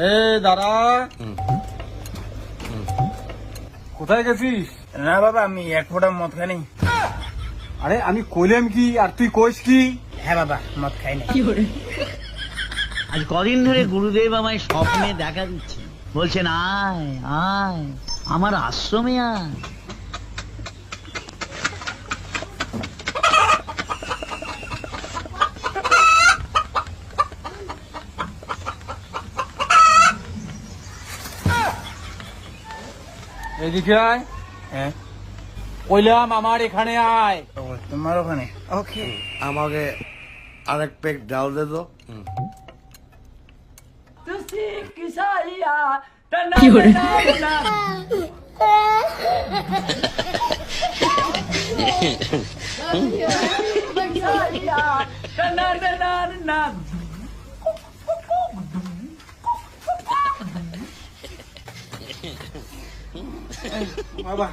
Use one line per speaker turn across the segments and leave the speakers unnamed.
এ দাঁড়া, কোথায় গেছিস?
না বাবা, আমি এক ফোঁটা মদ খাইনি।
আরে আমি কইলাম কি আর তুই কইস কি?
হ্যাঁ বাবা, মদ খাইনি।
আজ কদিন ধরে গুরুদেব আমায় স্বপ্নে দেখা দিচ্ছে, বলছেন আয় আয় আমার আশ্রমে আয়।
এদিকে আয়।
হ্যাঁ,
কইলাম আমার এখানে আয়।
ও, তোমার ওখানে? ওকে।
আমাকে আরেক পেক ডাল দে তো।
বাবা,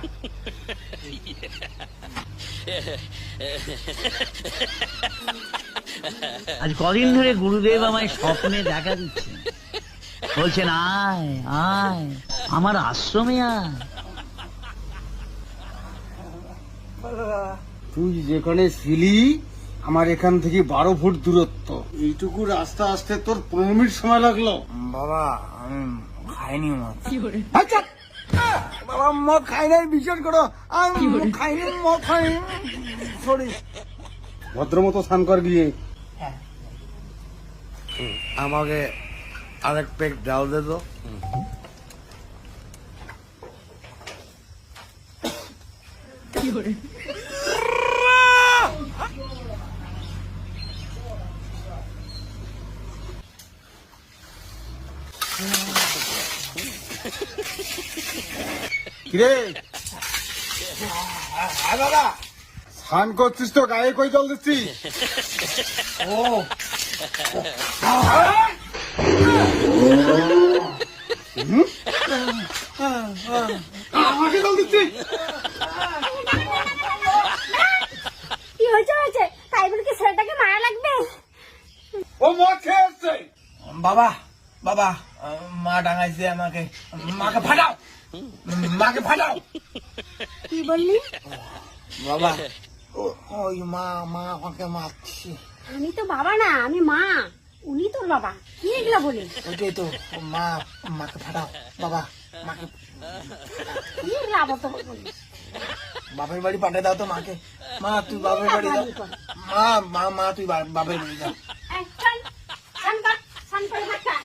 আজ কদিন ধরে গুরুদেব আমায় স্বপ্নে দেখা দিচ্ছে, বলছেন আয় আয় আমার আশ্রমে আয়।
তুই যেখানে ছিলি আমার এখান থেকে 12 ফুট দূরত্ব, এইটুকু রাস্তা আসতে তোর 15 মিনিট সময় লাগলো।
বাবা আমি খাইনি মদ।
আচ্ছা, বাবা মদ খাই নাই, বিশ্বাস করো আমি খাইনি, মদ খাইনি। সরি, ভদ্র মতো স্নান কর গিয়ে।
আমাকে আরেক পেক ডাল দে তো।
কিরে
বাবা,
স্নান করছিস তো, গায়ে কই জল দিচ্ছিস?
ও
আমাকে জল দিচ্ছিস?
কি হয়েছে? তাই বলে কি ছেলেটাকে মারা লাগবে?
ও মদ খেয়ে আসছে।
বাবা, বাবা, মা ডাঙাইছে আমাকে। মাকে ফাটাও, মাকে ফাটাও।
কি বললি?
বাবা, ওই মা আমাকে মারছে।
আমি তো বাবা না, আমি মা। উনি তোর বাবা। কি এগুলা বলে?
ওইটাই তো, মাকে ফাটাও। বাবা, মাকে
কি এগুলা আবার তো বলি?
বাপের বাড়ি পাঠিয়ে দাও তো মাকে। মা তুই বাপের বাড়ি যাও। মা তুই বাপের বাড়ি যাও।